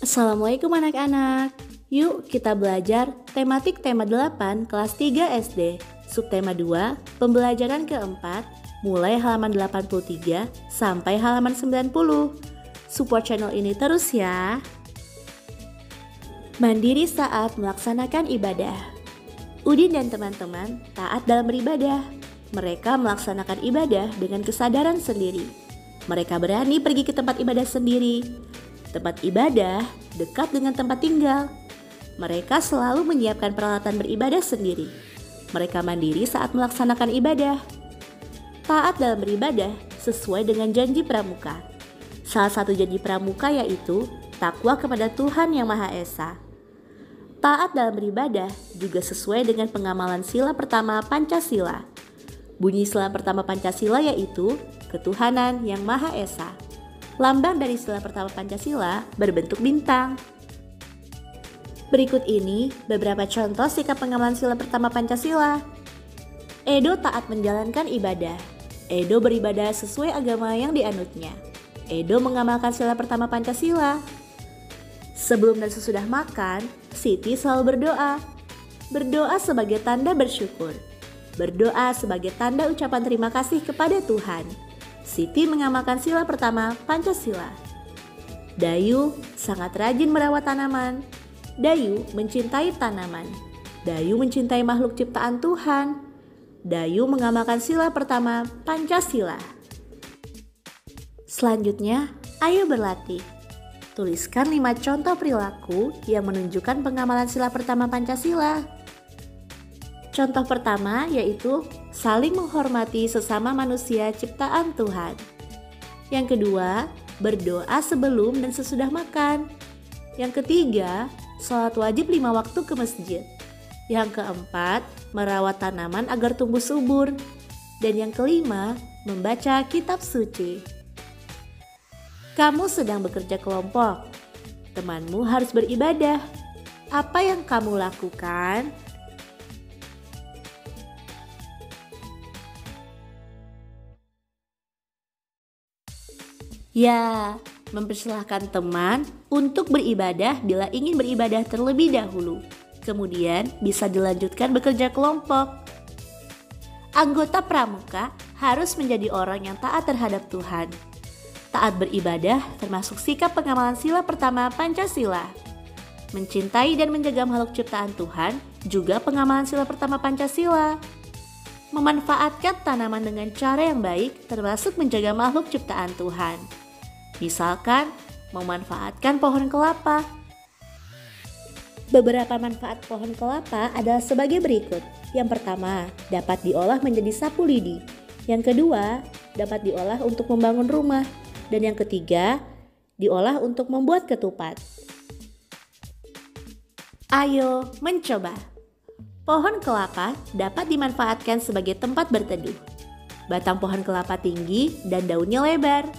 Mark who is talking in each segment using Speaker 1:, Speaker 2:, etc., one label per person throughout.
Speaker 1: Assalamualaikum anak-anak. Yuk kita belajar tematik tema 8 kelas 3 SD. Subtema 2, pembelajaran keempat, mulai halaman 83 sampai halaman 90. Support channel ini terus ya. Mandiri saat melaksanakan ibadah. Udin dan teman-teman taat dalam beribadah. Mereka melaksanakan ibadah dengan kesadaran sendiri. Mereka berani pergi ke tempat ibadah sendiri. Tempat ibadah dekat dengan tempat tinggal. Mereka selalu menyiapkan peralatan beribadah sendiri. Mereka mandiri saat melaksanakan ibadah. Taat dalam beribadah sesuai dengan janji pramuka. Salah satu janji pramuka yaitu takwa kepada Tuhan Yang Maha Esa. Taat dalam beribadah juga sesuai dengan pengamalan sila pertama Pancasila. Bunyi sila pertama Pancasila yaitu ketuhanan Yang Maha Esa. Lambang dari sila pertama Pancasila berbentuk bintang. Berikut ini beberapa contoh sikap pengamalan sila pertama Pancasila. Edo taat menjalankan ibadah. Edo beribadah sesuai agama yang dianutnya. Edo mengamalkan sila pertama Pancasila. Sebelum dan sesudah makan, Siti selalu berdoa. Berdoa sebagai tanda bersyukur. Berdoa sebagai tanda ucapan terima kasih kepada Tuhan. Siti mengamalkan sila pertama Pancasila. Dayu sangat rajin merawat tanaman. Dayu mencintai tanaman. Dayu mencintai makhluk ciptaan Tuhan. Dayu mengamalkan sila pertama Pancasila. Selanjutnya, ayo berlatih. Tuliskan 5 contoh perilaku yang menunjukkan pengamalan sila pertama Pancasila. Contoh pertama yaitu saling menghormati sesama manusia ciptaan Tuhan. Yang kedua, berdoa sebelum dan sesudah makan. Yang ketiga, sholat wajib 5 waktu ke masjid. Yang keempat, merawat tanaman agar tumbuh subur. Dan yang kelima, membaca kitab suci. Kamu sedang bekerja kelompok. Temanmu harus beribadah. Apa yang kamu lakukan? Ya, mempersilahkan teman untuk beribadah bila ingin beribadah terlebih dahulu. Kemudian bisa dilanjutkan bekerja kelompok. Anggota pramuka harus menjadi orang yang taat terhadap Tuhan. Taat beribadah termasuk sikap pengamalan sila pertama Pancasila. Mencintai dan menjaga makhluk ciptaan Tuhan juga pengamalan sila pertama Pancasila. Memanfaatkan tanaman dengan cara yang baik termasuk menjaga makhluk ciptaan Tuhan. Misalkan, memanfaatkan pohon kelapa. Beberapa manfaat pohon kelapa adalah sebagai berikut. Yang pertama, dapat diolah menjadi sapu lidi. Yang kedua, dapat diolah untuk membangun rumah. Dan yang ketiga, diolah untuk membuat ketupat. Ayo mencoba. Pohon kelapa dapat dimanfaatkan sebagai tempat berteduh. Batang pohon kelapa tinggi dan daunnya lebar.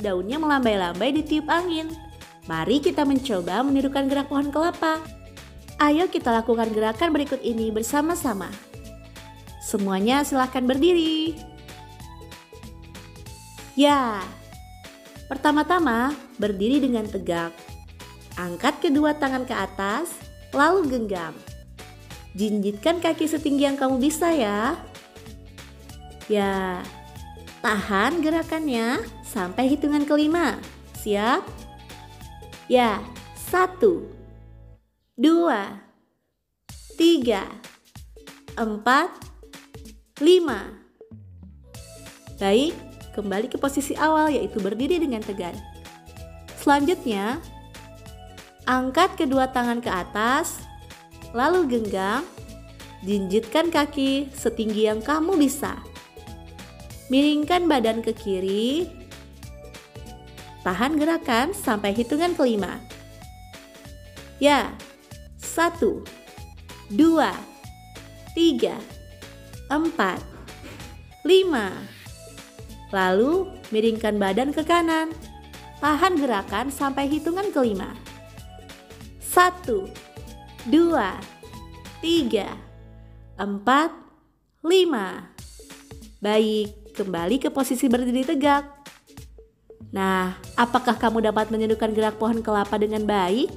Speaker 1: Daunnya melambai-lambai ditiup angin. Mari kita mencoba menirukan gerak pohon kelapa. Ayo kita lakukan gerakan berikut ini bersama-sama. Semuanya silahkan berdiri. Ya, pertama-tama berdiri dengan tegak. Angkat kedua tangan ke atas, lalu genggam. Jinjitkan kaki setinggi yang kamu bisa ya. Ya, tahan gerakannya sampai hitungan kelima. Siap? Ya, 1, 2, 3, 4, 5. Baik, kembali ke posisi awal yaitu berdiri dengan tegak. Selanjutnya, angkat kedua tangan ke atas, lalu genggam, jinjitkan kaki setinggi yang kamu bisa. Miringkan badan ke kiri. Tahan gerakan sampai hitungan kelima. Ya, 1, 2, 3, 4, 5. Lalu miringkan badan ke kanan. Tahan gerakan sampai hitungan kelima. 1, 2, 3, 4, 5. Baik, kembali ke posisi berdiri tegak. Nah, apakah kamu dapat menyeduhkan gerak pohon kelapa dengan baik?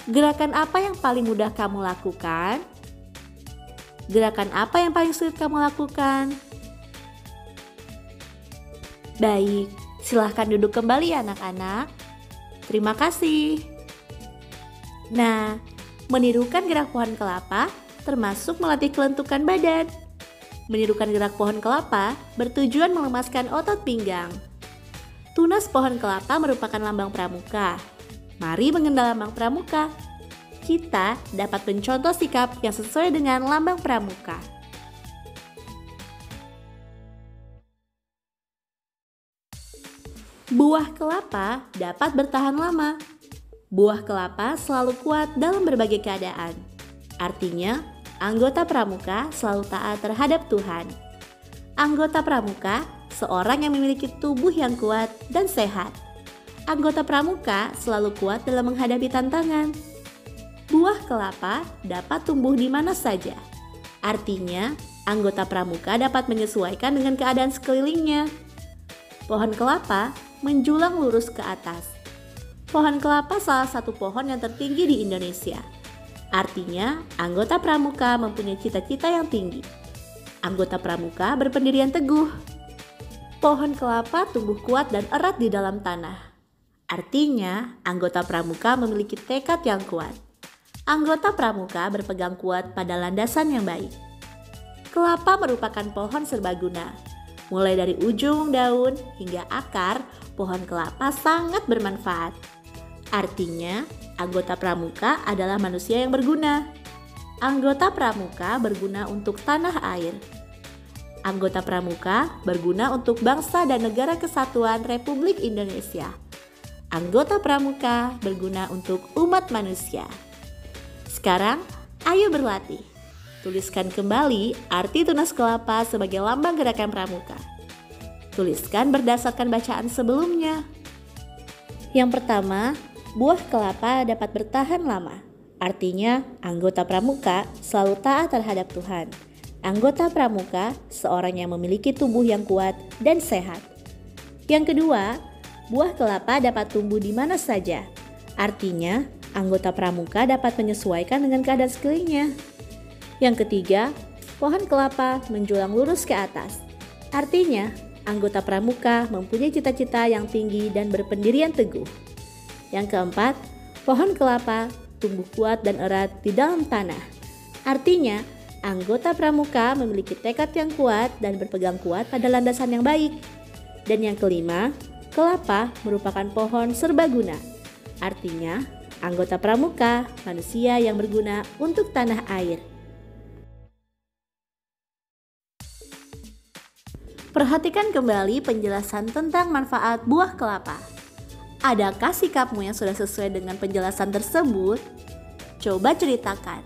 Speaker 1: Gerakan apa yang paling mudah kamu lakukan? Gerakan apa yang paling sulit kamu lakukan? Baik, silahkan duduk kembali anak-anak. Terima kasih. Nah, menirukan gerak pohon kelapa termasuk melatih kelentukan badan. Menirukan gerak pohon kelapa bertujuan melemaskan otot pinggang. Tunas pohon kelapa merupakan lambang pramuka. Mari mengenal lambang pramuka. Kita dapat mencontoh sikap yang sesuai dengan lambang pramuka. Buah kelapa dapat bertahan lama. Buah kelapa selalu kuat dalam berbagai keadaan. Artinya, anggota pramuka selalu taat terhadap Tuhan. Anggota pramuka seorang yang memiliki tubuh yang kuat dan sehat. Anggota pramuka selalu kuat dalam menghadapi tantangan. Buah kelapa dapat tumbuh di mana saja. Artinya, anggota pramuka dapat menyesuaikan dengan keadaan sekelilingnya. Pohon kelapa menjulang lurus ke atas. Pohon kelapa salah satu pohon yang tertinggi di Indonesia. Artinya, anggota pramuka mempunyai cita-cita yang tinggi. Anggota pramuka berpendirian teguh. Pohon kelapa tumbuh kuat dan erat di dalam tanah. Artinya, anggota pramuka memiliki tekad yang kuat. Anggota pramuka berpegang kuat pada landasan yang baik. Kelapa merupakan pohon serbaguna. Mulai dari ujung daun hingga akar, pohon kelapa sangat bermanfaat. Artinya, anggota pramuka adalah manusia yang berguna. Anggota pramuka berguna untuk tanah air. Anggota pramuka berguna untuk bangsa dan negara kesatuan Republik Indonesia. Anggota pramuka berguna untuk umat manusia. Sekarang, ayo berlatih. Tuliskan kembali arti tunas kelapa sebagai lambang gerakan pramuka. Tuliskan berdasarkan bacaan sebelumnya. Yang pertama, buah kelapa dapat bertahan lama. Artinya, anggota pramuka selalu taat terhadap Tuhan. Anggota pramuka seorang yang memiliki tubuh yang kuat dan sehat. Yang kedua, buah kelapa dapat tumbuh di mana saja. Artinya, anggota pramuka dapat menyesuaikan dengan keadaan sekelilingnya. Yang ketiga, pohon kelapa menjulang lurus ke atas. Artinya, anggota pramuka mempunyai cita-cita yang tinggi dan berpendirian teguh. Yang keempat, pohon kelapa tumbuh kuat dan erat di dalam tanah. Artinya, anggota pramuka memiliki tekad yang kuat dan berpegang kuat pada landasan yang baik. Dan yang kelima, kelapa merupakan pohon serbaguna. Artinya, anggota pramuka manusia yang berguna untuk tanah air. Perhatikan kembali penjelasan tentang manfaat buah kelapa. Adakah sikapmu yang sudah sesuai dengan penjelasan tersebut? Coba ceritakan.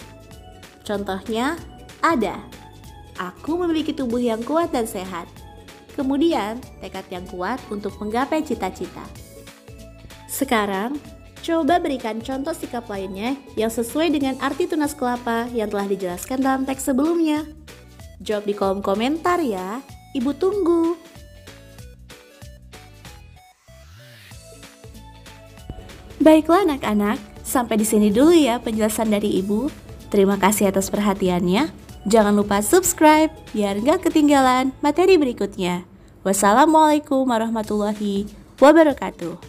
Speaker 1: Contohnya, ada. Aku memiliki tubuh yang kuat dan sehat. Kemudian, tekad yang kuat untuk menggapai cita-cita. Sekarang, coba berikan contoh sikap lainnya yang sesuai dengan arti tunas kelapa yang telah dijelaskan dalam teks sebelumnya. Jawab di kolom komentar ya. Ibu tunggu. Baiklah anak-anak, sampai di sini dulu ya penjelasan dari Ibu. Terima kasih atas perhatiannya. Jangan lupa subscribe biar gak ketinggalan materi berikutnya. Wassalamualaikum warahmatullahi wabarakatuh.